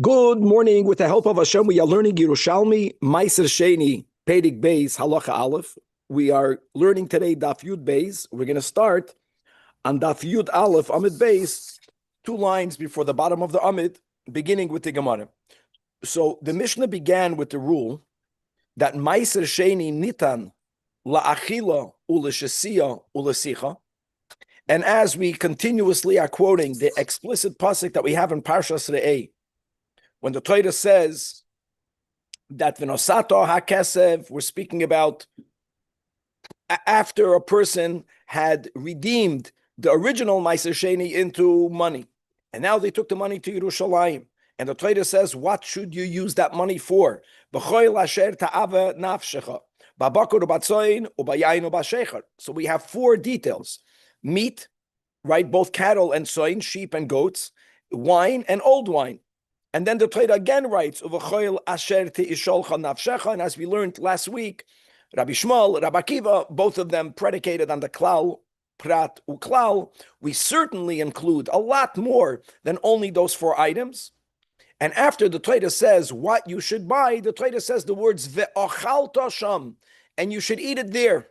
Good morning. With the help of Hashem, we are learning Yerushalmi, Meiser Sheni, Pedig Beis, Halacha Aleph. We are learning today Daf Yud Beis. We're going to start on Daf Yud Aleph, Amid Beis, 2 lines before the bottom of the Amid, beginning with the Gemara. So the Mishnah began with the rule that Meiser Sheni Nitan La'achila Uleshesiya Ulesicha. And as we continuously are quoting the explicit pasuk that we have in Parshas Re'eh, when the Torah says that v'nosato hakesev, we're speaking about after a person had redeemed the original Meiser Sheni into money, and now they took the money to Yerushalmi. And the Torah says, what should you use that money for? So we have 4 details: meat, right, both cattle and soin, sheep and goats, wine and old wine. And then the Torah again writes, and as we learned last week, Rabbi Shmuel, Rabbi Akiva, both of them predicated on the klal, prat uklal. We certainly include a lot more than only those 4 items. And after the Torah says what you should buy, the Torah says the words ve'ochalta sham, and you should eat it there.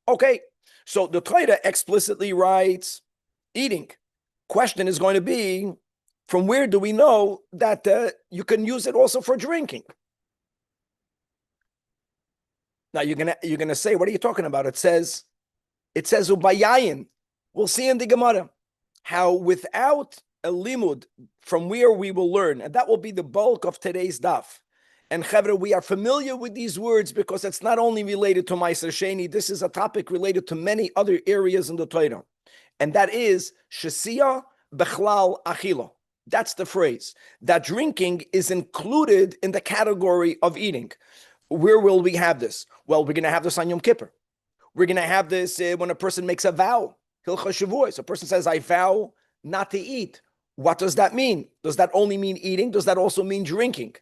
Okay, so the Torah explicitly writes eating. Question is going to be, from where do we know that you can use it also for drinking? Now you're gonna say, what are you talking about? It says ubayayin. We'll see in the Gemara how without a limud from where we will learn, and that will be the bulk of today's daf. And Chevra, we are familiar with these words because it's not only related to Meiser Sheni. This is a topic related to many other areas in the Torah, and that is shesiya bechlal achila. That's the phrase. That drinking is included in the category of eating. Where will we have this? Well, we're going to have this on Yom Kippur. We're going to have this when a person makes a vow. Hilcha Shavuos. A person says, I vow not to eat. What does that mean? Does that only mean eating? Does that also mean drinking?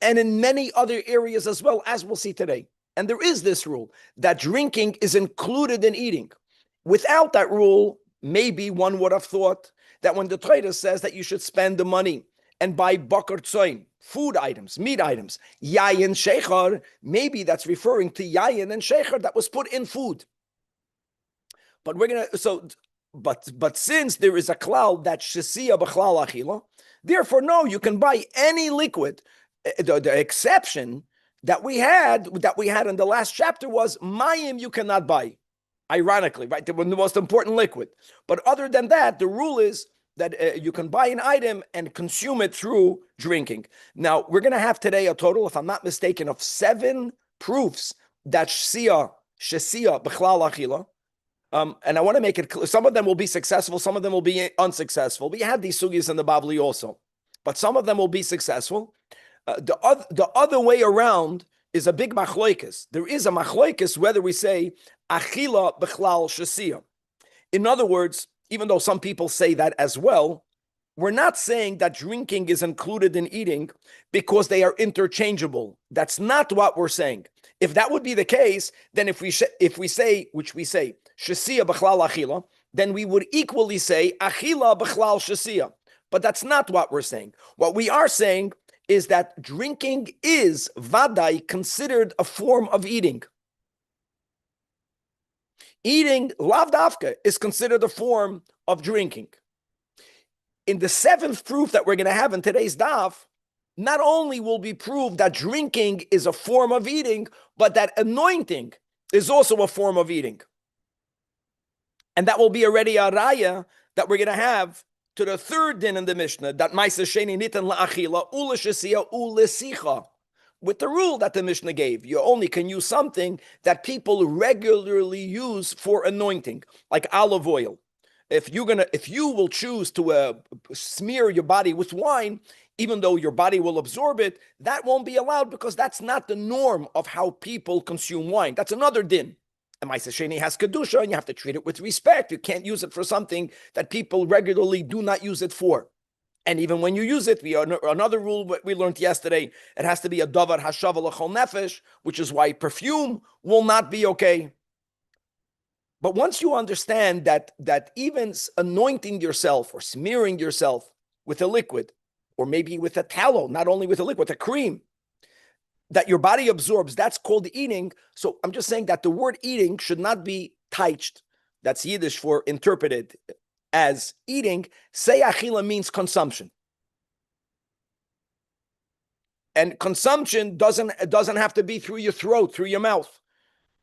And in many other areas as well, as we'll see today. And there is this rule that drinking is included in eating. Without that rule, maybe one would have thought that when the Torah says that you should spend the money and buy bakar tzoin, food items, meat items, yayin shechar, maybe that's referring to yayin and shechar that was put in food. But but since there is a klal that shesiya b'chlal achila, therefore no, you can buy any liquid. The exception that we had in the last chapter was mayim you cannot buy. Ironically, right? The most important liquid. But other than that, the rule is that you can buy an item and consume it through drinking. Now, we're going to have today a total, if I'm not mistaken, of 7 proofs that shesiya b'chlal achila. And I want to make it clear, some of them will be successful, some of them will be unsuccessful. We had these sugyas in the Bavli also, but some of them will be successful. The other way around is a big machloikis. There is a machloikis whether we say achila b'chlal shesiya. In other words, even though some people say that as well, we're not saying that drinking is included in eating because they are interchangeable. That's not what we're saying. If that would be the case, then if we say, which we say, shesiya b'chlal achila, then we would equally say achila b'chlal shesiya. But that's not what we're saying. What we are saying is that drinking is vadai considered a form of eating. Eating, lav dafka, is considered a form of drinking. In the 7th proof that we're going to have in today's daf, not only will be proved that drinking is a form of eating, but that anointing is also a form of eating. And that will be already a raya that we're going to have to the 3rd din in the Mishnah, that Meiser Sheni nitan la'achila uleshesiya ulesicha. With the rule that the Mishnah gave, you only can use something that people regularly use for anointing, like olive oil. If you will choose to smear your body with wine, even though your body will absorb it, that won't be allowed because that's not the norm of how people consume wine. That's another din. And Meiser Sheni has kedusha, and you have to treat it with respect. You can't use it for something that people regularly do not use it for. And even when you use it, another rule that we learned yesterday, it has to be a davar hashav l'chol nefesh, which is why perfume will not be okay. But once you understand that even anointing yourself or smearing yourself with a liquid or maybe with a tallow, not only with a liquid, with a cream that your body absorbs. That's called eating. So I'm just saying that the word eating should not be taicht. That's Yiddish for interpreted as eating. Say achila means consumption. And consumption doesn't have to be through your throat, through your mouth.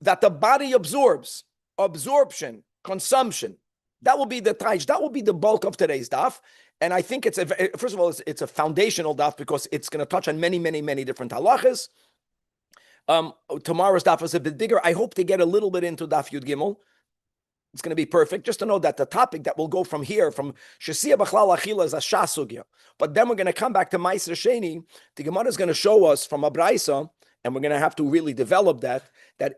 That the body absorbs. Absorption, consumption. That will be the taish. That will be the bulk of today's daf. And I think first of all, it's a foundational daf because it's going to touch on many, many, many different halachas. Tomorrow's daf is a bit bigger. I hope to get a little bit into daf Yud Gimel. It's going to be perfect. Just to know that the topic that will go from here, from Shesiya B'chlal Achila, is a Shasugya. But then we're going to come back to Meiser Sheni. The Gemara is going to show us from a Braisa, and we're going to have to really develop that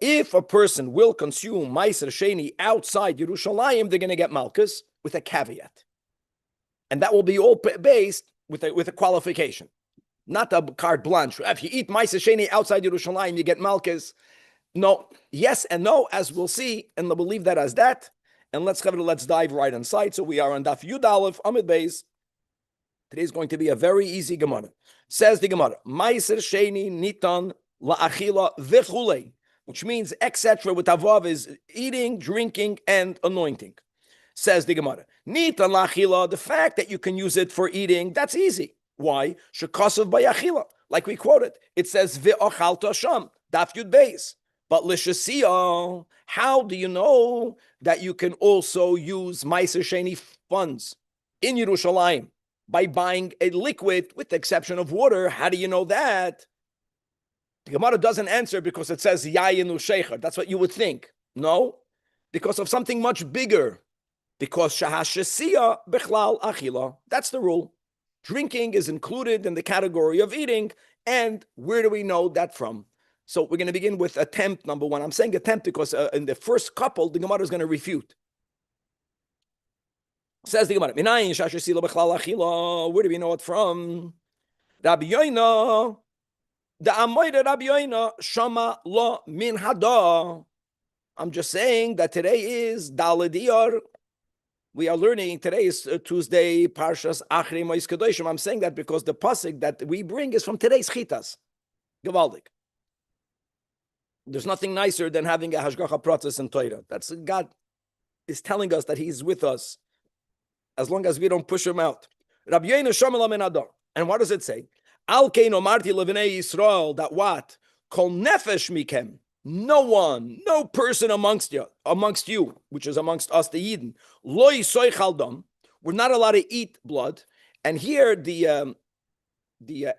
if a person will consume Meiser Sheni outside Yerushalmi, they're going to get Malkus with a caveat. And that will be all based with a qualification. Not a carte blanche. If you eat Meiser Sheni outside Yerushalmi, you get Malkus. No, yes and no, as we'll see, and we'll leave that as that. And let's dive right inside. So we are on Daf Yud Aleph Amid Beis. Today's going to be a very easy Gemara. Says the Gemara, Meiser Sheni Nitan La'achila V'chulei, which means etc. with Avav is eating, drinking, and anointing. Says the Gemara, Nitan La'achila, the fact that you can use it for eating, that's easy. Why? Shekasav B'yachila, like we quoted. It says V'ochalta Sham, Daf Yud Beis. But l'shasiya, how do you know that you can also use Meiser Sheni funds in Yerushalayim by buying a liquid, with the exception of water? How do you know that? The Gemara doesn't answer because it says Yayinu Shecher. That's what you would think. No, because of something much bigger. Because Shahashasiya Bichlal Achila. That's the rule. Drinking is included in the category of eating. And where do we know that from? So we're going to begin with attempt number one. I'm saying attempt because in the first couple, the Gemara is going to refute. Says the Gemara, where do we know it from? Rabbi Yoina, the Amoyre Rabbi Yoina, Shama lo min hada. I'm just saying that today is Daladiyar. We are learning, today is Tuesday, Parshas Achri Mois Kedoshim. I'm saying that because the pasuk that we bring is from today's Chitas. Gewaldik. There's nothing nicer than having a hashgacha process in Torah. That's God is telling us that He's with us as long as we don't push Him out. Rabbi Yoina Shamala min Adar. And what does it say? Al kein omarti levinei Yisrael, that what? Kol nefesh mikem. No one, no person amongst you, which is amongst us, the Yidden. Lo yisoichal dam. We're not allowed to eat blood. And here the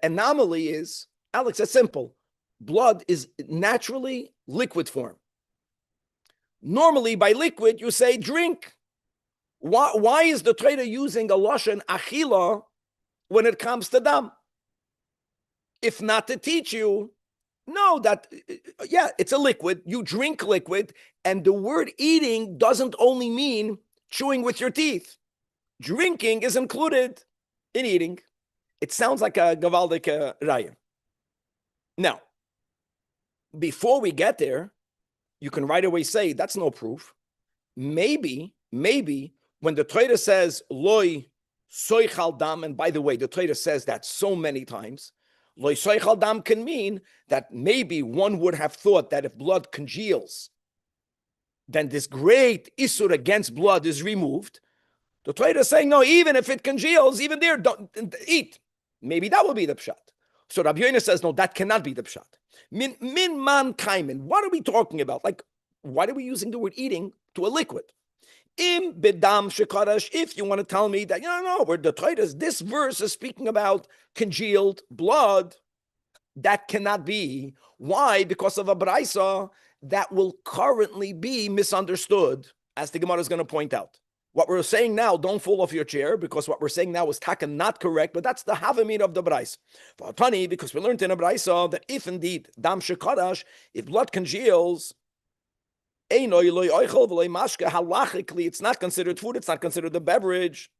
anomaly is, Alex, it's simple. Blood is naturally liquid form. Normally, by liquid, you say drink. Why is the trader using a lashon achila when it comes to dam? If not to teach you, no, it's a liquid. You drink liquid, and the word eating doesn't only mean chewing with your teeth. Drinking is included in eating. It sounds like a gavaldik raya. Now, before we get there, you can right away say that's no proof. Maybe when the Torah says loy soichal dam, and by the way, the Torah says that so many times, loy soichal dam can mean that maybe one would have thought that if blood congeals, then this great isur against blood is removed. The Torah is saying no, even if it congeals, even there, don't eat. Maybe that will be the pshat. So Rabbi Yoina says no, that cannot be the pshat. Min man kaimen. What are we talking about? Like, why are we using the word eating to a liquid? Im bedam shekarash. If you want to tell me that, where the Torah is, this verse is speaking about congealed blood, that cannot be. Why? Because of a braisa that will currently be misunderstood, as the Gemara is going to point out. What we're saying now, don't fall off your chair, because what we're saying now is taka not correct, but that's the havamid of the brais. Funny, because we learned in a braisa that if indeed dam shekarash, if blood congeals, halachically, it's not considered food, it's not considered a beverage.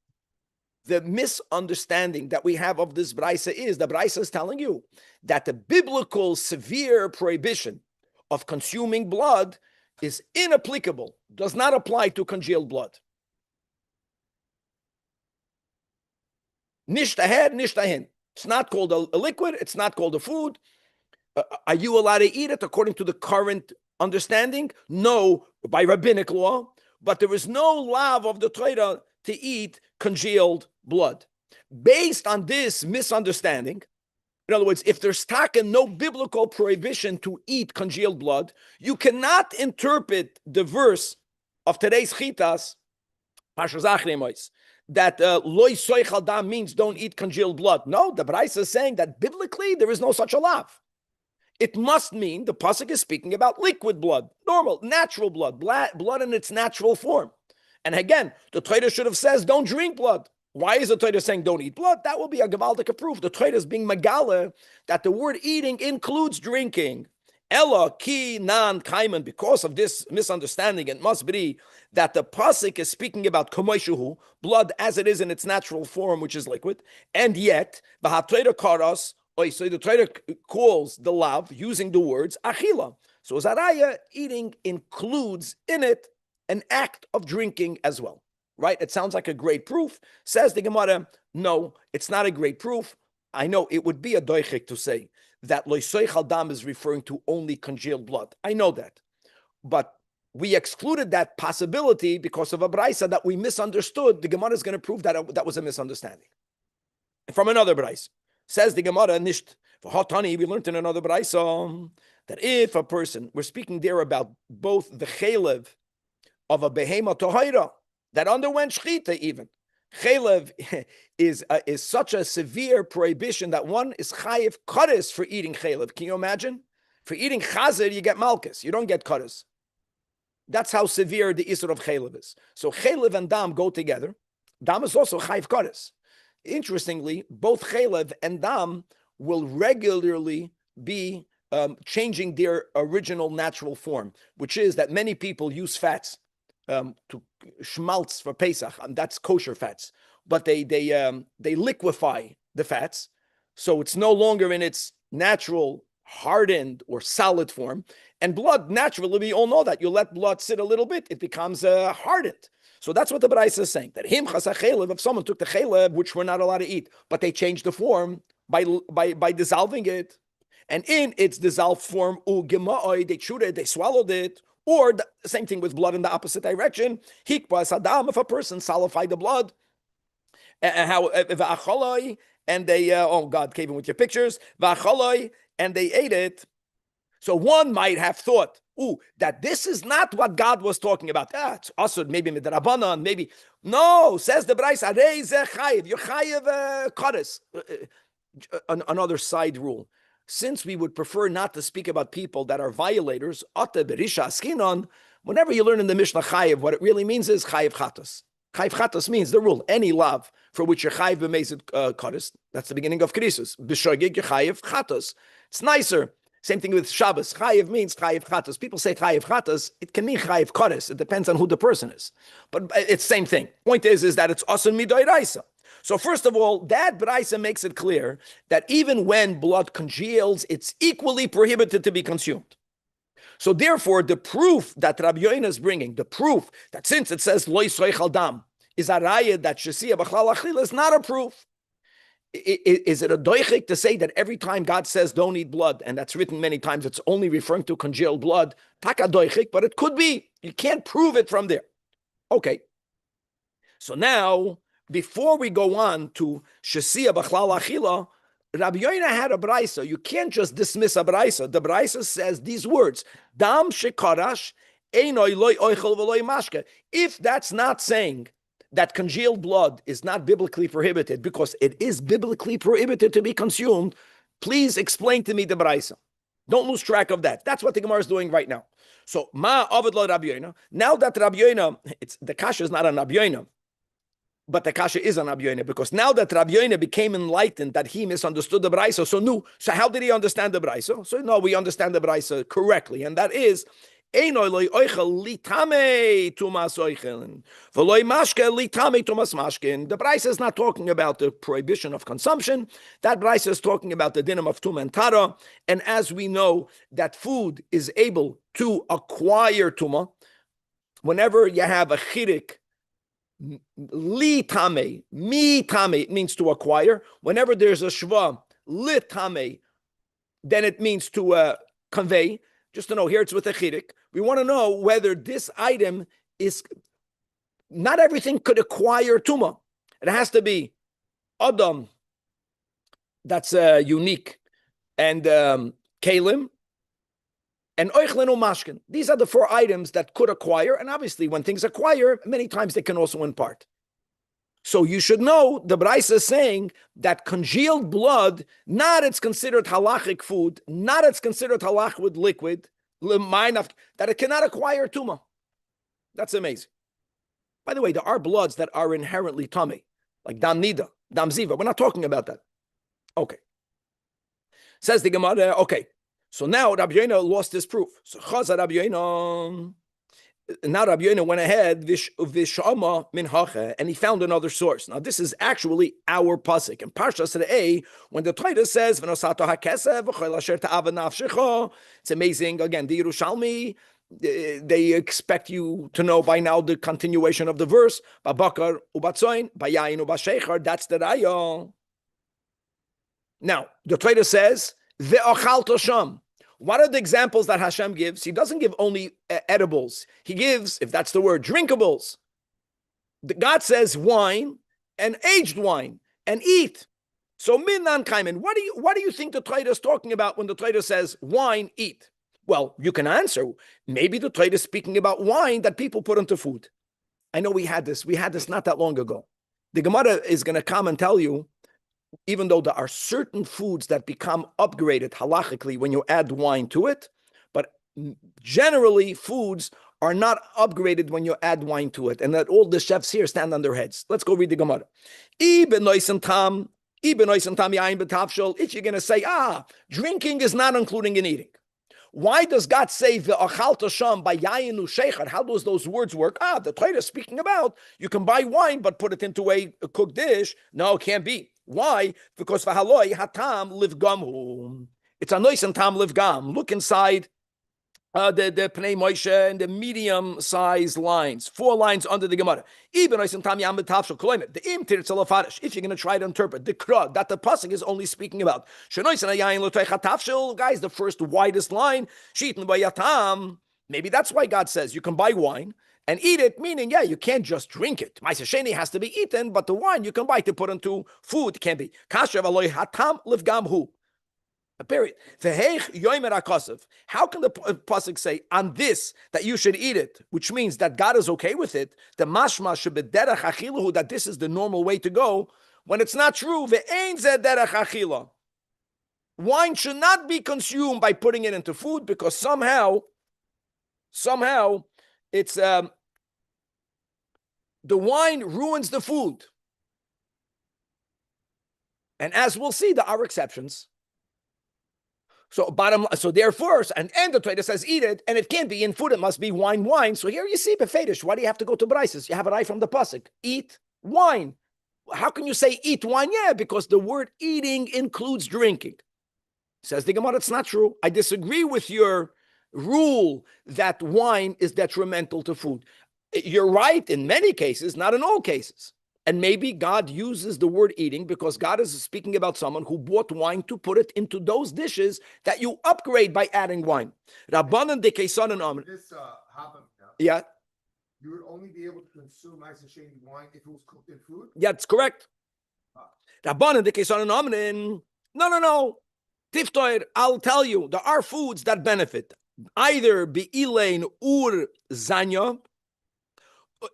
The misunderstanding that we have of this braisa is, the braisa is telling you that the biblical severe prohibition of consuming blood is inapplicable, does not apply to congealed blood. Nisht ahead, nisht ahin. It's not called a liquid. It's not called a food. Are you allowed to eat it according to the current understanding? No, by rabbinic law. But there is no law of the Torah to eat congealed blood. Based on this misunderstanding, in other words, if there's no biblical prohibition to eat congealed blood, you cannot interpret the verse of today's chitas, that loy soichal dam means don't eat congealed blood. No, the Braisa is saying that biblically there is no such a law. It must mean the pasuk is speaking about liquid blood, normal, natural blood, blood in its natural form. And again, the Torah should have says don't drink blood. Why is the Torah saying don't eat blood? That will be a gavaldik proof. The Torah is being megala that the word eating includes drinking. Ella ki nan kaiman. Because of this misunderstanding, it must be that the pasuk is speaking about kamoishuhu, blood as it is in its natural form, which is liquid, and yet v'haTorah karas. So the Torah calls the lav using the words achila. So zaraya, eating includes in it an act of drinking as well. Right? It sounds like a great proof. Says the Gemara, no, it's not a great proof. I know it would be a doichik to say that loisoichal dam is referring to only congealed blood. I know that. But we excluded that possibility because of a braisa that we misunderstood. The Gemara is going to prove that that was a misunderstanding. From another braisa. Says the Gemara, nisht v'hatani, we learned in another braisa that if a person, we're speaking there about both the chelev of a behema tohaira that underwent shchita even. Chelev is such a severe prohibition that one is chayiv kares for eating chelev. Can you imagine? For eating chazer, you get malchus. You don't get kares. That's how severe the isur of chelev is. So chelev and dam go together. Dam is also chayiv kares. Interestingly, both chelev and dam will regularly be changing their original natural form, which is that many people use fats to schmaltz for Pesach, and that's kosher fats. But they liquefy the fats, so it's no longer in its natural hardened or solid form. And blood, naturally, we all know that you let blood sit a little bit, it becomes hardened. So that's what the Braisa is saying, that him chasa chelev, if someone took the chelev, which we're not allowed to eat, but they changed the form by dissolving it, and in its dissolved form, they chewed it, they swallowed it, or the same thing with blood in the opposite direction. Hikba sadam, if a person solidified the blood, and they, oh God, came in with your pictures, and they ate it. So one might have thought, that this is not what God was talking about. It's also maybe midrabanan, maybe. No, says the Braisa, you're chayiv kares. Another side rule. Since we would prefer not to speak about people that are violators, whenever you learn in the Mishnah chayiv, what it really means is chayiv chatos. Chayiv chatos means the rule. Any lav for which you're chayiv b'mezid kares, that's the beginning of krisus. B'shogeg, you're chayiv chatos. It's nicer. Same thing with Shabbos. Chayiv means chayiv chatos. People say chayiv chatos. It can mean chayiv kares. It depends on who the person is. But it's the same thing. Point is that it's asun midoiraisa. So first of all, that braisa makes it clear that even when blood congeals, it's equally prohibited to be consumed. So therefore, the proof that Rabbi Yoina is bringing, the proof that since it says loy soichal dam, is a raya that shesiya b'chlal achila is not a proof. Is it a doichik to say that every time God says don't eat blood, and that's written many times, it's only referring to congealed blood? Taka doichik, but it could be. You can't prove it from there. Okay. So now, before we go on to shesiya b'chlal achila, Rabbi Yoina had a braisa. You can't just dismiss a braisa. The braisa says these words: Dam shekarash einoi loy oichel v'loy mashke. If that's not saying that congealed blood is not biblically prohibited, because it is biblically prohibited to be consumed, please explain to me the braisa. Don't lose track of that. That's what the Gemara is doing right now. So ma avad lo Rabbi Yoina. Now that Rabbi Yoina, the kasha is not on Rabbi Yoina, but the kasha is on Rabbi Yoina, because now that Rabbi Yoina became enlightened that he misunderstood the braisa, so how did he understand the braisa? So no, we understand the braisa correctly, and that is the Braisa is not talking about the prohibition of consumption. That Braisa is talking about the dinim of Tumah and Tara. And as we know that food is able to acquire Tumah, whenever you have a chirik Li tame, mi tame, it means to acquire. Whenever there's a shva, li tame, then it means to convey. Just to know, here it's with a chirik. We want to know whether this item is, not everything could acquire tuma. It has to be adam, that's unique, and kalim, and oichlin or mashkin. These are the 4 items that could acquire, and obviously when things acquire, many times they can also impart. So you should know, the Braisa is saying that congealed blood, not it's considered halachic food, not it's considered halach with liquid, that it cannot acquire tuma. That's amazing. By the way, there are bloods that are inherently tummy, like dam nida, dam ziva. We're not talking about that. Okay. Says the Gemara, okay. So now Rabbi Yoina lost his proof. So Chazar Rabbi Yoina. Now Rabbi Yoina went ahead, vishama min hacha, and he found another source. Now this is actually our pasuk. In Parshas Re'eh, when the Torah says, "V'nosato hakesev v'chol asher ta'ava nafshecha," it's amazing. Again, the Yerushalmi, they expect you to know by now the continuation of the verse. Babakar ubatzoin, bayayin ubashechar. That's the raya. Now, the Torah says, Ve'achal tosham. What are the examples that Hashem gives? He doesn't give only edibles. He gives, if that's the word, drinkables. God says wine and aged wine and eat. So minan kaimen. What do you think the Torah is talking about when the Torah says wine, eat? Well, you can answer. Maybe the Torah is speaking about wine that people put into food. I know we had this not that long ago. The Gemara is going to come and tell you, even though there are certain foods that become upgraded halachically when you add wine to it, but generally foods are not upgraded when you add wine to it, and that all the chefs here stand on their heads. Let's go read the Gemara. If you're going to say, drinking is not including in eating. Why does God say ve'achal tosham by yayinu sheichar? How does those words work? The Torah is speaking about you can buy wine but put it into a cooked dish. No, it can't be. Why? Because v'haloi hatam livgamhu. It's a nice and tam livgam. Look inside the Pnei Moshe and the medium size lines, 4 lines under the Gemara. If you're going to try to interpret the kra that the pasuk is only speaking about, guys, the first widest line, maybe that's why God says you can buy wine and eat it, meaning, you can't just drink it. Ma'aseh sheni has to be eaten, but the wine you can buy to put into food can't be. Period. How can the pasuk say on this that you should eat it, which means that God is okay with it? The mashma should be derech achilahu, that this is the normal way to go, when it's not true. Ve'ein zeh derech achila. Wine should not be consumed by putting it into food, because somehow it's the wine ruins the food. And as we'll see, there are exceptions. So therefore, and the Torah says eat it, and it can't be in food, it must be wine. So here you see befedish. Why do you have to go to Braises? You have it right from the pasuk. Eat wine. How can you say eat wine? Yeah, because the word eating includes drinking. Says the Gemara, it's not true. I disagree with your rule that wine is detrimental to food. You're right in many cases, not in all cases. And maybe God uses the word eating because God is speaking about someone who bought wine to put it into those dishes that you upgrade by adding wine. Rabbanan de Kaysan and Amen. This happens now. Yeah. You would only be able to consume Ma'aseh sheni wine if it was cooked in food? Yeah, that's correct. Rabbanan de Kaysan and Amen. No. Tiftoir, I'll tell you, there are foods that benefit. Either Be'ilein ur zanya.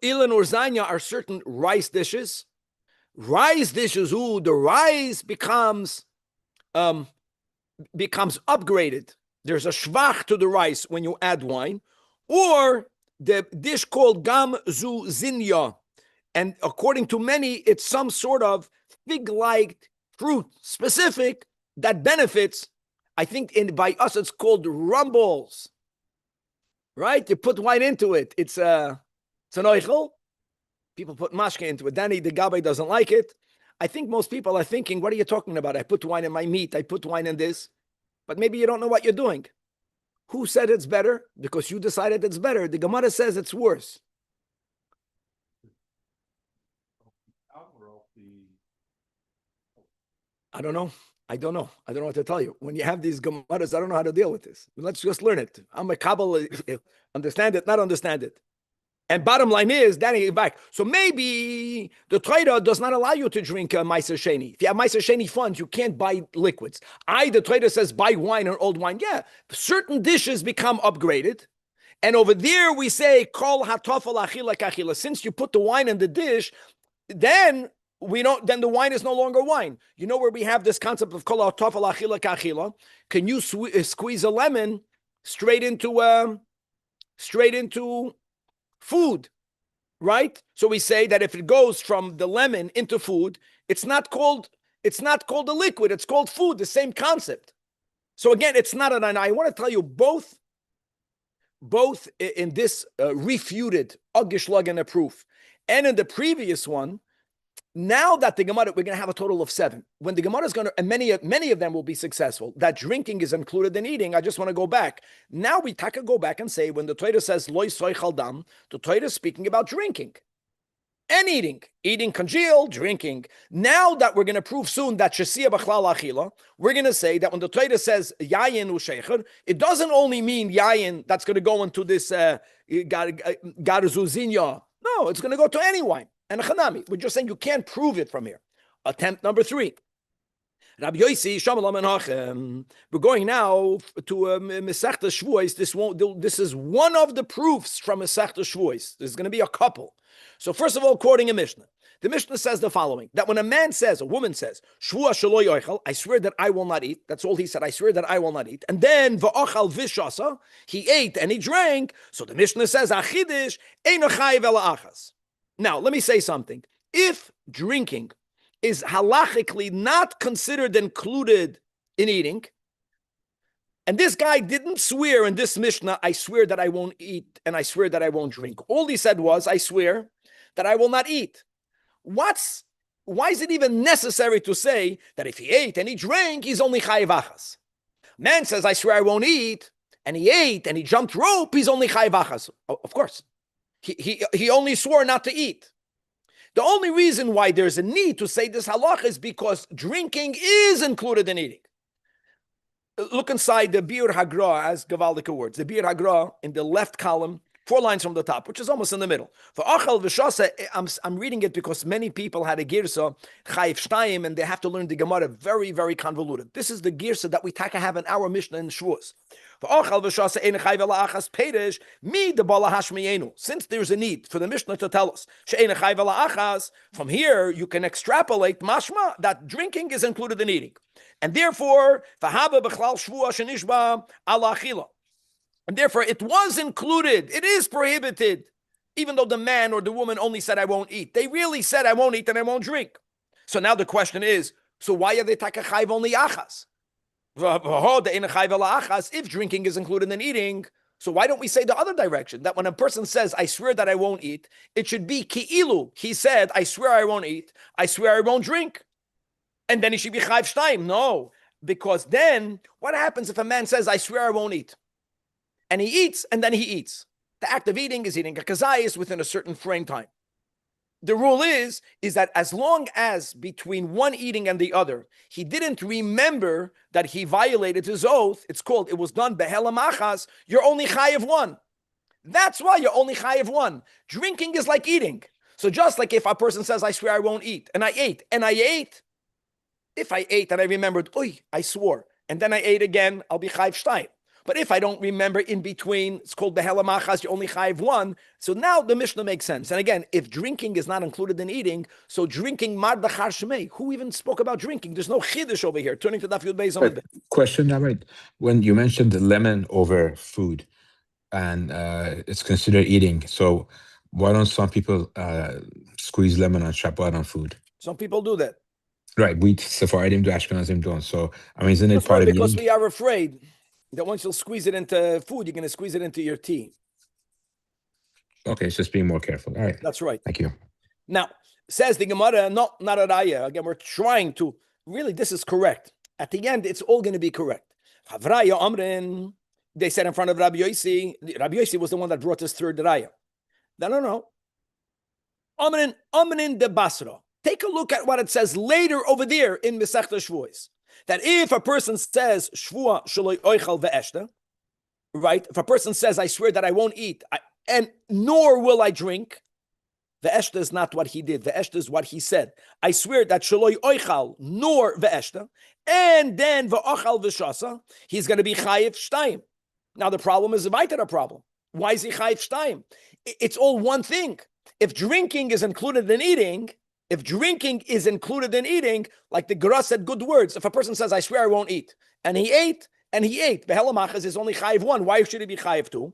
Ilan or zanya are certain rice dishes. The rice becomes upgraded. There's a shvach to the rice when you add wine. Or the dish called gam zu zinya. And according to many, it's some sort of fig-like fruit specific that benefits. I think by us it's called rumbles. Right? You put wine into it. It's an oichel. People put mashke into it. Danny, the Gabbai doesn't like it. I think most people are thinking, what are you talking about? I put wine in my meat. I put wine in this. But maybe you don't know what you're doing. Who said it's better? Because you decided it's better. The Gemara says it's worse. I don't know. I don't know what to tell you. When you have these gemaras, I don't know how to deal with this. Let's just learn it. I'm a Kabbalah, understand it, not understand it. And bottom line is, Danny, back. So maybe the trader does not allow you to drink Meiser Sheni. If you have Meiser Sheni funds, you can't buy liquids. The trader says buy wine or old wine. Yeah, certain dishes become upgraded. And over there we say, Kol hatofel achila kachila. Since you put the wine in the dish, then then the wine is no longer wine. You know where we have this concept of Kol hatofel achila kachila? Can you squeeze a lemon straight into food, right? So we say that if it goes from the lemon into food, it's not called a liquid, it's called food, the same concept. So again, it's not an I want to tell you both in this refuted Agishlag and a proof, and in the previous one, now that the Gemara, we're going to have a total of 7. When the Gemara is going to, and many of them will be successful, that drinking is included in eating. I just want to go back. Now we go back and say, when the Torah says, Loi soy chaldam, the Torah is speaking about drinking and eating. Eating congealed, drinking. Now that we're going to prove soon that Shesiya B'chlal Achila, we're going to say that when the Torah says Yayin U'Shecher, it doesn't only mean Yayin that's going to go into this Garzuzinya. No, it's going to go to any wine. And a chanami. We're just saying you can't prove it from here. Attempt number 3. Rabbi Yossi, Shamalam and Hachem. We're going now to Masechta Shvuos. This is one of the proofs from Masechta Shvuos. There's going to be a couple. So first of all, quoting a Mishnah. The Mishnah says the following, that when a woman says, Shvua shelo yochel, I swear that I will not eat. That's all he said. I swear that I will not eat. And then, v'ochal vishasa, he ate and he drank. So the Mishnah says, achidish, eino chayiv ela achas. Now, let me say something. If drinking is halachically not considered included in eating, and this guy didn't swear in this Mishnah, I swear that I won't eat and I swear that I won't drink. All he said was, I swear that I will not eat. Why is it even necessary to say that if he ate and he drank, he's only chayiv achas? Man says, I swear I won't eat, and he ate and he jumped rope, he's only chayiv achas. Of course. He only swore not to eat. The only reason why there's a need to say this halach is because drinking is included in eating. Look inside the Bir Hagra as Gavaldic words. The Bir Hagra in the left column, 4 lines from the top, which is almost in the middle. For Achal V'Shasa, I'm reading it because many people had a girsa, Chayif Shtayim, and they have to learn the Gemara very, very convoluted. This is the girsa that we have in our Mishnah in Shavuos. Since there's a need for the Mishnah to tell us, from here you can extrapolate mashma that drinking is included in eating. And therefore, and therefore it was included, it is prohibited, even though the man or the woman only said, I won't eat. They really said, I won't eat and I won't drink. So now the question is, so why are they takachayv only achas? If drinking is included in eating, so why don't we say the other direction? That when a person says, I swear that I won't eat, it should be ki'ilu. He said, I swear I won't eat, I swear I won't drink. And then he should be chayv shtayim. No, because then what happens if a man says, I swear I won't eat? And he eats, and then he eats. The act of eating is eating a kazayis within a certain frame time. The rule is that as long as between one eating and the other, he didn't remember that he violated his oath, it was done behelam achas, you're only chayiv one. That's why you're only chayiv one. Drinking is like eating. So just like if a person says, I swear I won't eat, and I ate, if I ate and I remembered, I swore, and then I ate again, I'll be chayiv shtayim. But if I don't remember in between, it's called behelam achas, you only chayiv one. So now the Mishnah makes sense. And again, if drinking is not included in eating, so drinking mar dachar shmei. Who even spoke about drinking? There's no chiddush over here. Turning to Daf Yud Beis Amud. Question, Rabbi. When you mentioned the lemon over food, and it's considered eating, so why don't some people squeeze lemon on Shabbat on food? Some people do that. Right, we Sephardim do, Ashkenazim don't. So I mean, isn't it part of eating? Because we are afraid that once you'll squeeze it into food, you're going to squeeze it into your tea. Okay, it's just being more careful. All right. That's right. Thank you. Now, says the Gemara, not a raya. Again, we're trying to, really, this is correct. At the end, it's all going to be correct. Havraya Amrin, they said in front of Rabbi Yossi. Rabbi Yossi was the one that brought this third raya. No. Amrin de Basra. Take a look at what it says later over there in Masechta Shvuos. That if a person says Shvua shaloi oichal ve'eshta, right? If a person says, I swear that I won't eat, and nor will I drink, ve'eshta is not what he did. Ve'eshta is what he said. I swear that shaloi oichal nor ve'eshta, and then ve'ochal v'shasa, he's going to be chayiv shtayim. Now the problem is a weiter problem. Why is he chayiv shtayim? It's all one thing. If drinking is included in eating, like the Gra said good words, if a person says, I swear I won't eat, and he ate, Behelamachas is only chayiv 1. Why should he be chayiv 2?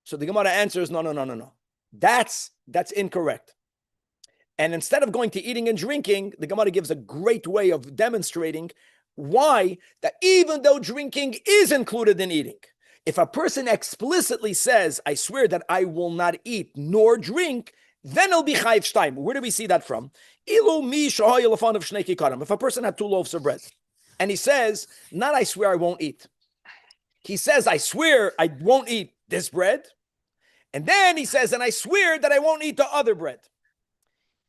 So the Gemara answers, no. That's incorrect. And instead of going to eating and drinking, the Gemara gives a great way of demonstrating why that even though drinking is included in eating, if a person explicitly says, I swear that I will not eat nor drink, then it'll be chayiv shtayim. Where do we see that from? If a person had 2 loaves of bread, and he says, not I swear I won't eat. He says, I swear I won't eat this bread. And then he says, and I swear that I won't eat the other bread.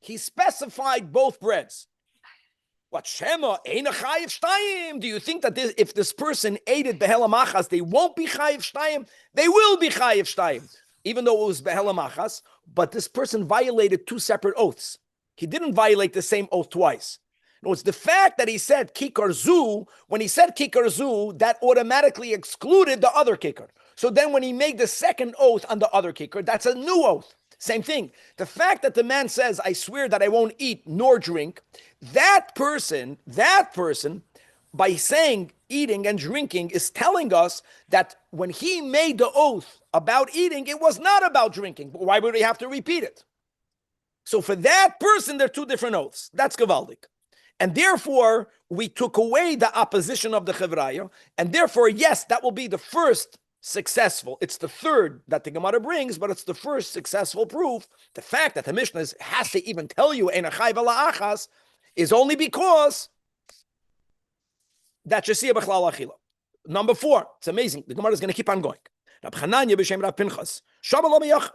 He specified both breads. What Shema ain't a chayiv shtayim? Do you think that if this person ate it behelamachas, they won't be chayiv shtayim? They will be chayiv shtayim, even though it was behelamachas. But this person violated 2 separate oaths. He didn't violate the same oath twice. No, it's the fact that he said kikar zu. When he said kikar zu, that automatically excluded the other kikar. So then when he made the second oath on the other kikar, that's a new oath. Same thing. The fact that the man says, I swear that I won't eat nor drink, that person, by saying eating and drinking, is telling us that when he made the oath about eating, it was not about drinking. But why would he have to repeat it? So for that person, there are 2 different oaths. That's Gavaldik. And therefore, we took away the opposition of the Chevraya. And therefore, yes, that will be the first successful. It's the third that the Gemara brings, but it's the first successful proof. The fact that the Mishnah has to even tell you Ein Achai V'la Achas is only because that Shesiya B'chlal Achila. Number 4, it's amazing. The Gemara is going to keep on going. Rab Chananya b'Shem Rab Pinchas.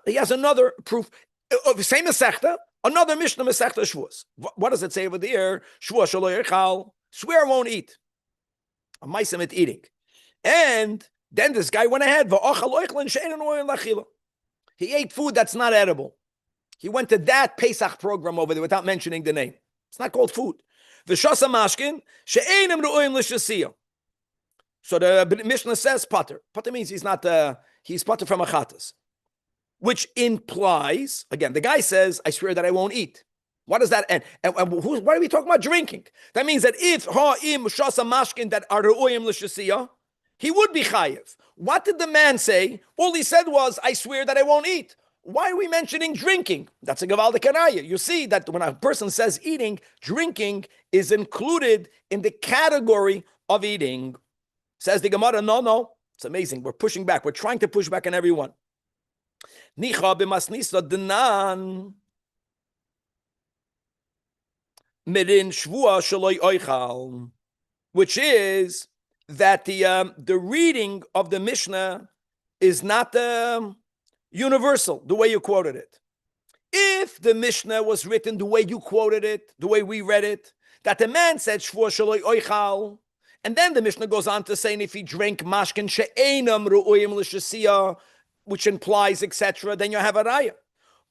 He has another proof. Same Masechta, another Mishnah Masechta Shvuos. What does it say over there? Shvuah shelo yechal. Swear won't eat. A maisamit eating. And then this guy went ahead. He ate food that's not edible. He went to that Pesach program over there without mentioning the name. It's not called food. V'shasa mashkin she'enim ru'oim l'shasiya. So the Mishnah says pater. Pater means he's pater from achatas, which implies, again, the guy says, I swear that I won't eat. What does that end? And why are we talking about drinking? That means that if ha'im shasa mashkin that are ru'oim l'shasiya, he would be chayiv. What did the man say? All he said was, I swear that I won't eat. Why are we mentioning drinking? That's a gavaldik kanaya. You see that when a person says eating, drinking is included in the category of eating. Says the Gemara, no. It's amazing. We're pushing back. We're trying to push back on everyone. Nicha b'masnisa denan mirin shvua shaloi oichal, which is that the reading of the Mishnah is not universal, the way you quoted it. If the Mishnah was written the way you quoted it, the way we read it, that the man said shvua shaloi oichal, and then the Mishnah goes on to say, if he drank mashkin she'enam ru'uyim l'shasiya, which implies, etc., then you have a raya.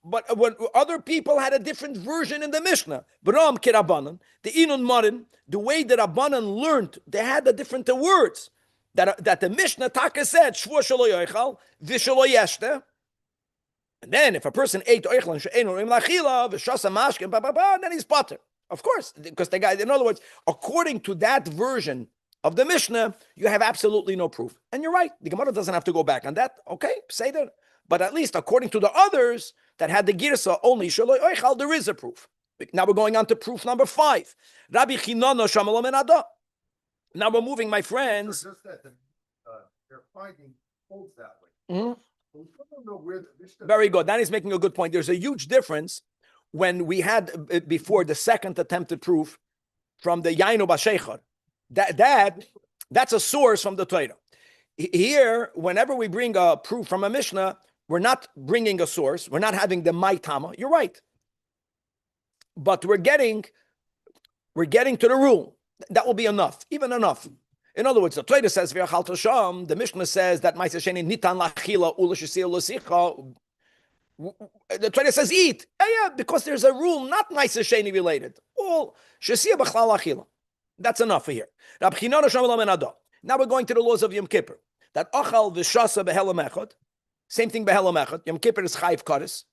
But when other people had a different version in the Mishnah, B'ram kirabanan, the inun marin, the way that Rabbanan learned, they had the different words. That the Mishnah Taka said, Shvua shelo yoichal, v'shelo yeshte. And then if a person ate oichal and she'enu rim lachila, v'shasa mashkin, then he's potter. Of course, because the guy, in other words, according to that version of the Mishnah, you have absolutely no proof. And you're right, the Gemara doesn't have to go back on that. Okay, say that. But at least according to the others that had the girsa only shaloi oichal, there is a proof. Now we're going on to proof number 5. Rabbi Chinana shamalom en ada. Now we're moving, my friends. Just that they're finding holds that way. Mhm. We don't know where the Mishnah. Very good. Danny's making a good point. There's a huge difference when we had before the second attempted proof from the Yainu Bashechar. That's a source from the Torah. Here, whenever we bring a proof from a Mishnah, we're not bringing a source. We're not having the Maitama. You're right. but we're getting to the rule. That will be enough, even enough. In other words, the Torah says, the Mishnah says that nitan lachila the Torah says eat. Yeah, because there's a rule not Maisa Sheni related. All Shesiya B'chlal Achila. That's enough for here. Now we're going to the laws of Yom Kippur. That Achal V'shasa B'helam Echad. Same thing B'helam Echad. Yom Kippur is Chayiv Kares.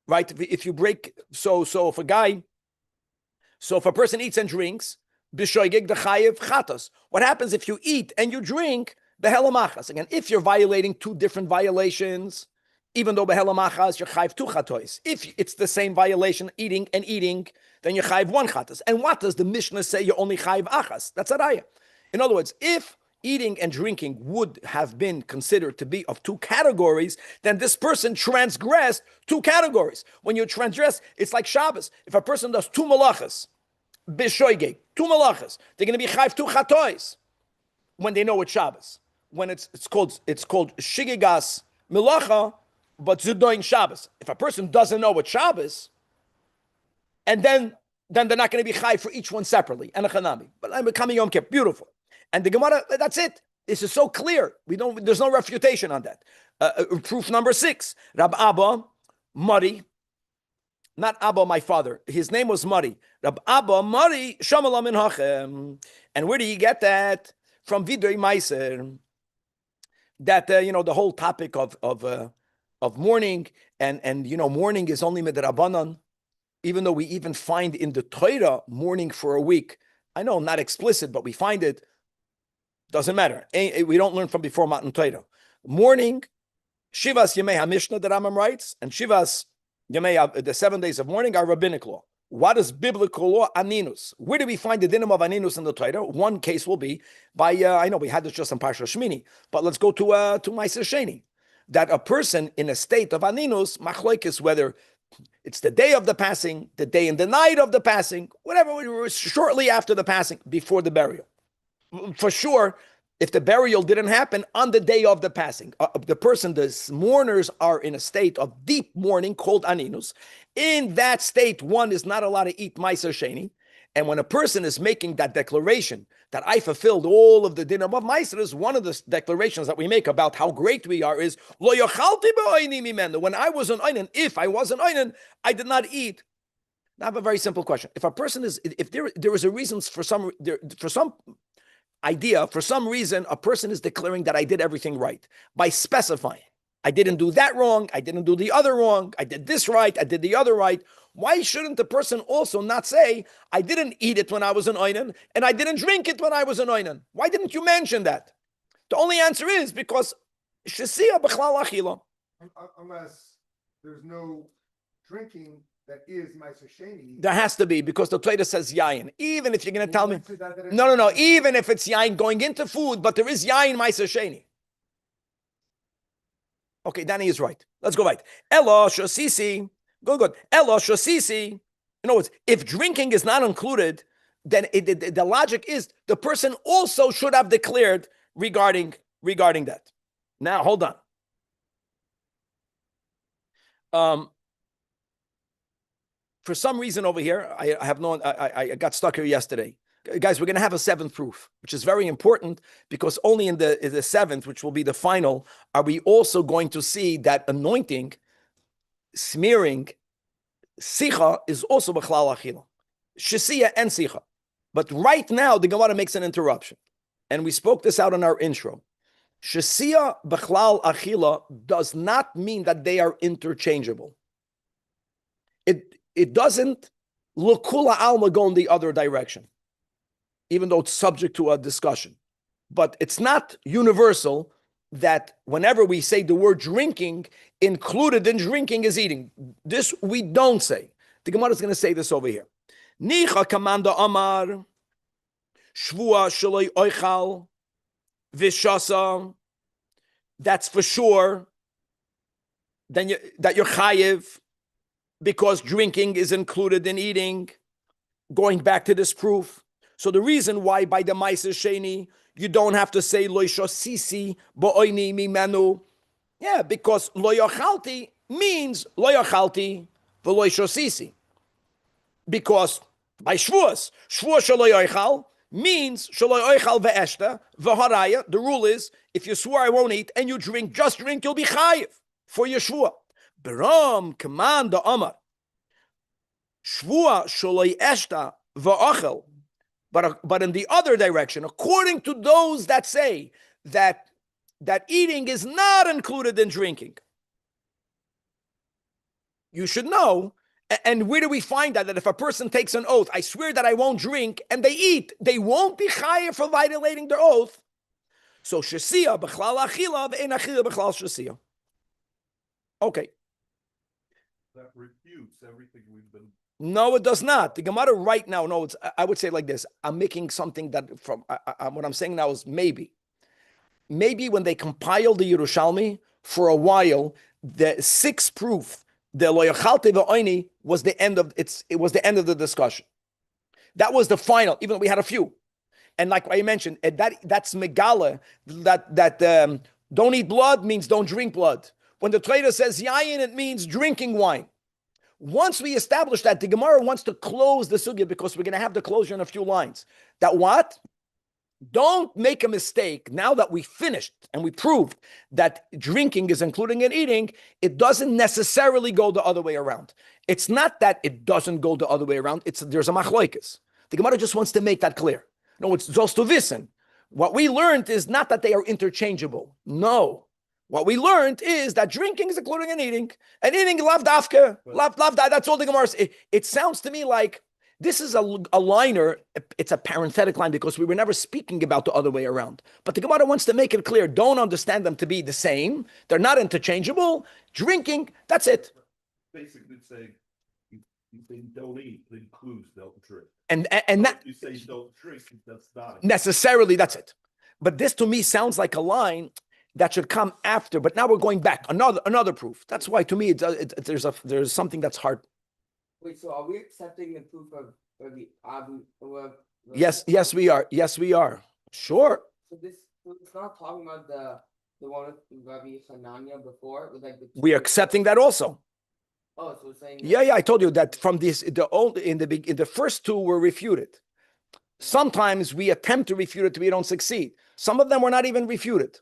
Right? If you break, so if a person eats and drinks, B'shoigig the Chayiv Chatas. What happens if you eat and you drink B'helam Achas? Again, if you're violating two different violations, even though Behelam Achas, you're Chayiv 2 Chatois. If it's the same violation, eating, then you're Chayiv 1 Chatas. And what does the Mishnah say? You're only Chayiv Achas. That's a raya. In other words, if eating and drinking would have been considered to be of two categories, then this person transgressed two categories. When you transgress, it's like Shabbos. If a person does two malachas, Bishoigeg, two malachas, they're going to be Chayiv 2 Chatois when they know it's Shabbos. When it's called Shigigas Milacha, but Zudoin Shabbos. If a person doesn't know what Shabbos, and then they're not going to be chai for each one separately. And a chanami. But I'm coming Yom Kippur. Beautiful. And the Gemara, that's it. This is so clear. There's no refutation on that. Proof number 6. Rab Abba, Mari, not Abba, my father. His name was Mari. Rab Abba, Mari, Shamala min Hachem. And where do you get that? From Vidrei Meiser. That, the whole topic of mourning, and mourning is only midrabanan, even though we even find in the Torah mourning for a week. I know, not explicit, but we find it. Doesn't matter. We don't learn from before Matan Torah. Mourning, Shivas Yemei HaMishnah, the Rambam writes, and Shivas Yemei, the 7 days of mourning, are rabbinic law. What is biblical law? Aninus. Where do we find the dinim of Aninus in the Torah? One case will be by, I know we had this just in Parsha Shmini, but let's go to Ma'aser Sheni. That a person in a state of Aninus, machloikis, whether it's the day of the passing, the day and the night of the passing, whatever, shortly after the passing, before the burial. For sure, if the burial didn't happen on the day of the passing, the mourners are in a state of deep mourning called Aninus. In that state, one is not allowed to eat Ma'aser Sheni. And when a person is making that declaration that I fulfilled all of the dinner of Ma'aser, one of the declarations that we make about how great we are is Lo yochalti b'oini mimenu. When I was an oinen, if I was an oinen, I did not eat. I have a very simple question. If a person if there is a reason for some idea, for some reason, a person is declaring that I did everything right by specifying, I didn't do that wrong, I didn't do the other wrong, I did this right, I did the other right. Why shouldn't the person also not say, I didn't eat it when I was an oinen, and I didn't drink it when I was an oinen? Why didn't you mention that? The only answer is because Shesiya B'chlal Achila. Unless there's no drinking that is Ma'aser Sheni. There has to be, because the Torah says yayin. Even if you're going to tell me, no. Even if it's yayin going into food, but there is yayin Ma'aser Sheni. Okay, Danny is right. Let's go right. Elo Shosisi. Good. Elo Shosisi. In other words, if drinking is not included, then the logic is the person also should have declared regarding that. Now, hold on. For some reason over here, I got stuck here yesterday. Guys, we're going to have a 7th proof, which is very important because only in the 7th, which will be the final, are we also going to see that anointing, smearing, sicha is also b'chlal achila. Shesiya and sicha. But right now, the Gemara makes an interruption. And we spoke this out in our intro. Shesiya b'chlal achila does not mean that they are interchangeable. It doesn't l'kula alma go in the other direction, even though it's subject to a discussion. But it's not universal that whenever we say the word drinking, included in drinking is eating. This we don't say. The Gemara is going to say this over here. Nicha kamanda amar, shvua shaloi oichal, vishasa. That's for sure. Then that you're chayiv, because drinking is included in eating. Going back to this proof. So the reason why by the Ma'aser Sheni you don't have to say lo shosisi bo'oini mimenu, because lo yochalti means lo yochalti v'lo shosisi. Because by Shvuas Shaloi Oichal means Shaloi Oichal ve'eshta v'haraya. The rule is, if you swore I won't eat and you drink, just drink, you'll be chayiv for your Shvuah. Beram command the Amar Shvuah Shaloi eshta v'achel. But in the other direction, according to those that say that eating is not included in drinking, you should know. And where do we find that? That if a person takes an oath, I swear that I won't drink, and they eat, they won't be chayav for violating their oath. So shesiya b'chlal achila v'ein achila b'chlal shesiya. Okay. That refutes everything we've been. No, it does not. The Gemara right now, no, I would say like this. I'm making something that from what I'm saying now is maybe when they compiled the Yerushalmi for a while, the sixth proof, the lo yachalte v'oini, was the end of it was the end of the discussion. That was the final, even though we had a few. And like I mentioned, that's megala, that don't eat blood means don't drink blood. When the Torah says yayin, it means drinking wine. Once we establish that, the Gemara wants to close the sugya because we're going to have the closure in a few lines. That what? Don't make a mistake. Now that we finished and we proved that drinking is including in eating, it doesn't necessarily go the other way around. It's not that it doesn't go the other way around. There's a machloikis. The Gemara just wants to make that clear. No, it's just to wissen. What we learned is not that they are interchangeable. No. What we learned is that drinking is including in eating, and eating lav dafka, lav. That's all the Gemara. It sounds to me like this is a liner. It's a parenthetic line because we were never speaking about the other way around. But the Gemara wants to make it clear. Don't understand them to be the same. They're not interchangeable. Drinking, that's it. Basically saying you say don't eat, it includes don't drink. And that you say don't drink, that's not necessarily. That's it. But this to me sounds like a line that should come after. But now we're going back. Another proof. That's why to me there's something that's hard. Wait, so are we accepting the proof of the Abu? Yes, we are. Yes, we are. Sure. So it's not talking about the one with Rabbi Hanania before. With like we are accepting that also. Oh, so we're saying. Yeah. I told you that from this, in the first two were refuted. Sometimes we attempt to refute it, we don't succeed. Some of them were not even refuted.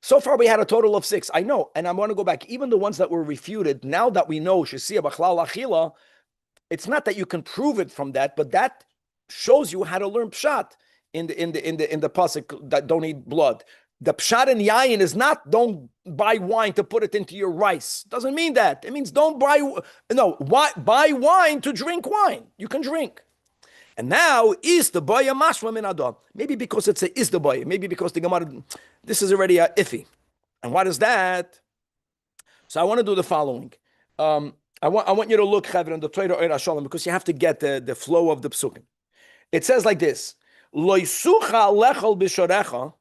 So far, we had a total of 6. I know, and I want to go back. Even the ones that were refuted, now that we know shesiya b'chlal achila, it's not that you can prove it from that, but that shows you how to learn pshat in the pasuk that don't eat blood. The pshat in yayin is not don't buy wine to put it into your rice. Doesn't mean that. It means don't buy wine to drink wine. You can drink. And now is the boy a mashma min adam? Maybe because it's a is the boy. Maybe because the Gemara. This is already a iffy. And what is that? So I want to do the following. I want you to look, Chaver, in the Torah Oir HaShalom, because you have to get the flow of the psukim. It says like this: Lo yisucha lechol b'shorecha.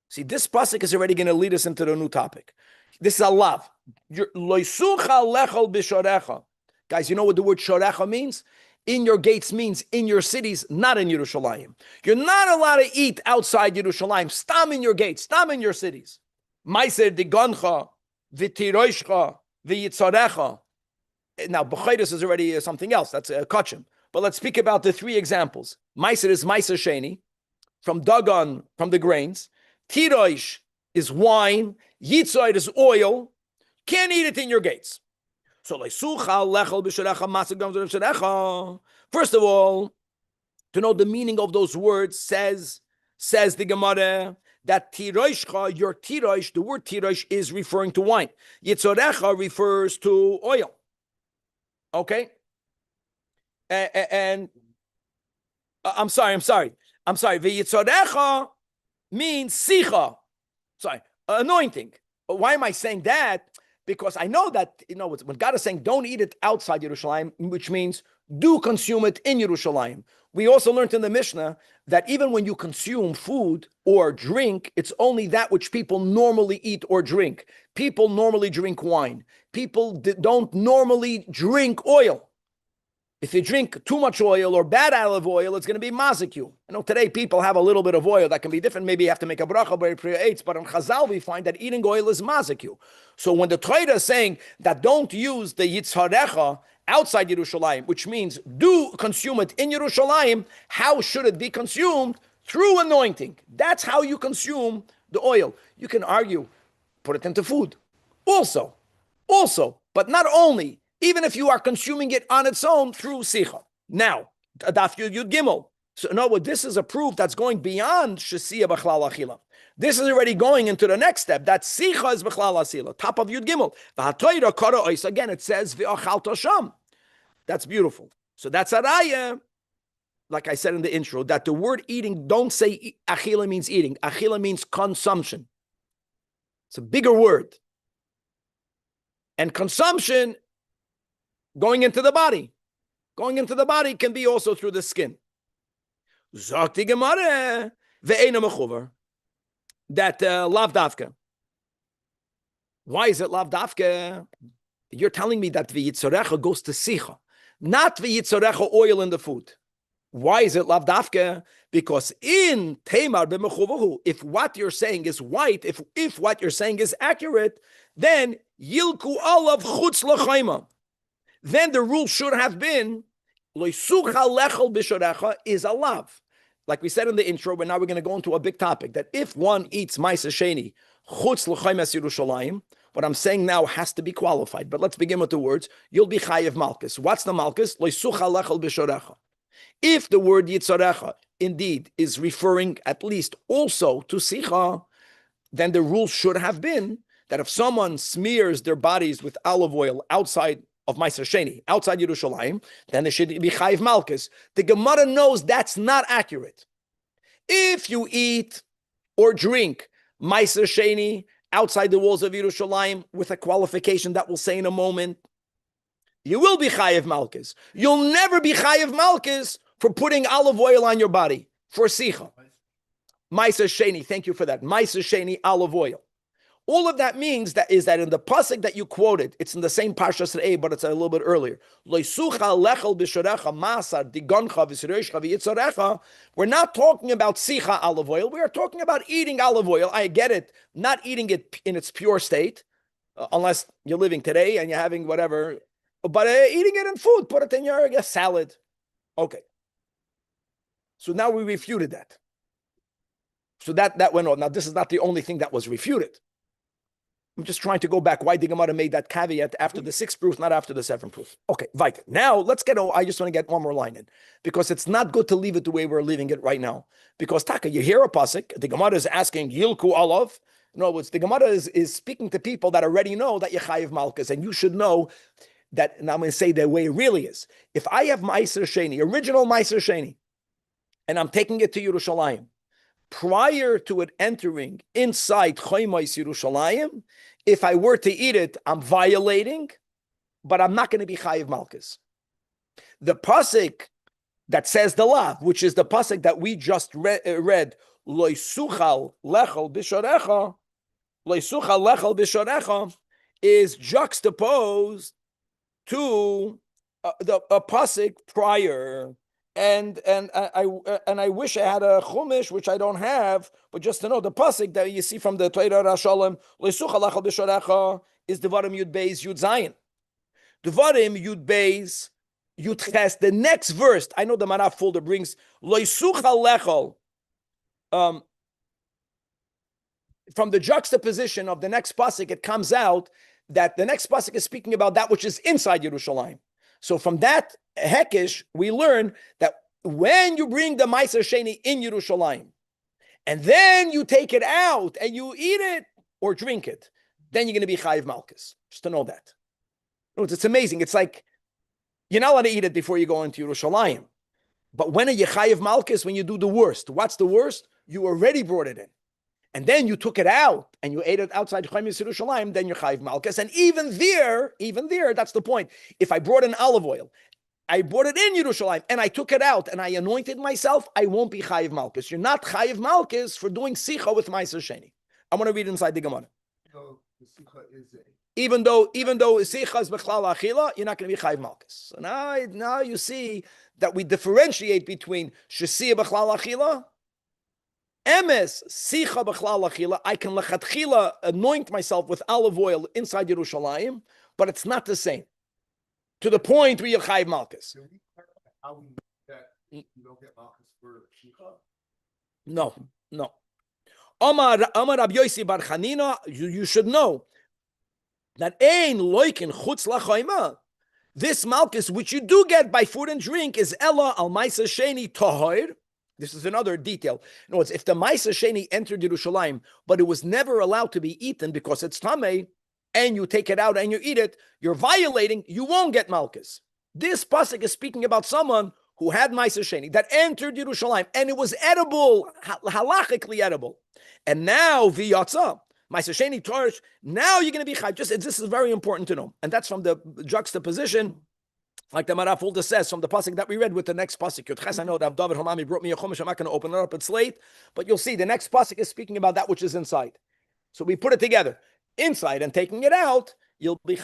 See, this pasuk is already going to lead us into the new topic. This is a lav. Lo yisucha lechol b'shorecha. Guys, you know what the word shorecha means? In your gates means in your cities, not in Yerushalayim. You're not allowed to eat outside Yerushalayim. Stam in your gates, stam in your cities. Meiser digoncha, v'tiroishcha, v'yitzarecha. Now, b'chayris is already something else. That's a kachim. But let's speak about the 3 examples. Meiser is Meiser Sheni, from Dagon, from the grains. Tiroish is wine. Yitzayr is oil. Can't eat it in your gates. So, first of all, to know the meaning of those words, says the Gemara, that tiroishcha, your tiroish, the word tiroish is referring to wine. Yitzorecha refers to oil. Okay? And I'm sorry. V'yitzorecha means sicha. Sorry, anointing. Why am I saying that? Because I know that, when God is saying, don't eat it outside Yerushalayim, which means do consume it in Yerushalayim. We also learned in the Mishnah that even when you consume food or drink, it's only that which people normally eat or drink. People normally drink wine. People don't normally drink oil. If you drink too much oil or bad olive oil, it's going to be mazik you. I know today people have a little bit of oil that can be different. Maybe you have to make a bracha by prayer eights, but in Chazal we find that eating oil is mazik you. So when the Torah is saying that don't use the yitzharecha outside Yerushalayim, which means do consume it in Yerushalayim, how should it be consumed? Through anointing. That's how you consume the oil. You can argue, put it into food. Also, but not only, even if you are consuming it on its own through sicha. Now, Daf Yud Gimel. So, no, this is a proof that's going beyond Shesiya B'chlal Achila. This is already going into the next step. That sicha is B'chlal Asila. Top of Yud Gimel. V'hatoyra kara ois. Again, it says V'achal sham. That's beautiful. So that's a raya, like I said in the intro, that the word eating, don't say achila means eating. Achila means consumption. It's a bigger word. And consumption, going into the body. Going into the body can be also through the skin. Zakti Gemara ve'ena mechuver. That lav dafka. Why is it lav dafka? You're telling me that v'yitzorecha goes to sicha, not v'yitzorecha oil in the food. Why is it lav dafka? Because in teimar b'mechuvahu, if what you're saying is white, if what you're saying is accurate, then yilku alav chutz l'chayma. Then the rule should have been loisucha lechel b'shorecha is a lav. Like we said in the intro, but now we're going to go into a big topic, that if one eats ma'aser sheni chutz l'chaymas Yerushalayim, what I'm saying now has to be qualified. But let's begin with the words. You'll be chayev malchus. What's the malchus? Loisucha lechel b'shorecha. If the word yitzarecha indeed is referring at least also to sicha, then the rule should have been that if someone smears their bodies with olive oil outside of Ma'aser Sheni, outside Yerushalayim, then they should be chayiv malchus. The Gemara knows that's not accurate. If you eat or drink Ma'aser Sheni outside the walls of Yerushalayim with a qualification that we'll say in a moment, you will be chayiv malchus. You'll never be chayiv malchus for putting olive oil on your body for sicha. Ma'aser Sheni, thank you for that. Ma'aser Sheni, olive oil. All of that means that is that in the pasuk that you quoted, it's in the same Parshas Re'eh, but it's a little bit earlier. We're not talking about sicha olive oil. We are talking about eating olive oil. I get it, not eating it in its pure state, unless you're living today and you're having whatever. But eating it in food, put it in your salad. Okay. So now we refuted that. So that went on. Now this is not the only thing that was refuted. I'm just trying to go back why the Gemara made that caveat after the sixth proof, not after the seventh proof. Okay, weiter. Now let's get. I just want to get one more line in because it's not good to leave it the way we're leaving it right now. Because Taka, you hear a pasuk, the Gemara is asking Yilku Olav. In other words, the Gemara is speaking to people that already know that you're chayiv malchus, and you should know that. And I'm going to say the way it really is. If I have Ma'aser Sheni, original Ma'aser Sheni, and I'm taking it to Yerushalayim, prior to it entering inside Chaymais Yerushalayim, if I were to eat it, I'm violating, but I'm not going to be chayiv malchus. The pasuk that says the lav, which is the pasuk that we just read, loisuchal lechel b'shorecha, loisuchal lechel b'shorecha, is juxtaposed to a pasuk prior. And I wish I had a chumash, which I don't have, but just to know the pasuk that you see from the Torah Rashalom, leisucha lachal b'shorecha, is Devarim Yud Beis Yud Zayin. Devarim Yud Beis Yud Ches. The next verse, I know the Maraf folder brings leisucha lechal. From the juxtaposition of the next pasuk, it comes out that the next pasuk is speaking about that which is inside Yerushalayim. So from that hekesh, we learn that when you bring the Ma'aser Sheni in Yerushalayim, and then you take it out and you eat it or drink it, then you're going to be chayiv malchus. Just to know that. It's amazing. It's like you're not allowed to eat it before you go into Yerushalayim. But when are you chayiv malchus? When you do the worst. What's the worst? You already brought it in. And then you took it out and you ate it outside Chayyim Yerushalayim, then you're chayiv malchus. And even there, that's the point. If I brought in olive oil, I brought it in Yerushalayim, and I took it out and I anointed myself, I won't be chayiv malchus. You're not chayiv malchus for doing sicha with Ma'aser Sheni. I want to read inside the Gemara. No, the sicha is a. Even though sicha is b'chlal achila, you're not going to be chayiv malchus. So now you see that we differentiate between shesiya b'chlal achila. Emes sicha b'chlal achila. I can lechatchila anoint myself with olive oil inside Yerushalayim, but it's not the same. to the point where you're chayiv malchus. Can we clarify how we know that you don't get malchus for shicha? No. Amar Rabbi Yossi bar Chanina, you should know that ein loikin chutz lachaima. This malchus, which you do get by food and drink, is ella al maisa sheni tahor. This is another detail. In other words, if the maisa sheni entered Yerushalayim, but it was never allowed to be eaten because it's tamei, and you take it out and you eat it, you're violating, you won't get malchus. This pasuk is speaking about someone who had maisa sheni that entered Yerushalayim, and it was edible, halachically edible. And now v'yatza, maisa sheni torch, now you're going to be chayv. This is very important to know. And that's from the juxtaposition, like the Maraf Fulda says, from the pasuk that we read with the next pasuk. I know that David Hamami brought me a chumash. I'm not going to open it up. It's late. But you'll see the next pasuk is speaking about that which is inside. So we put it together. Inside and taking it out, you'll be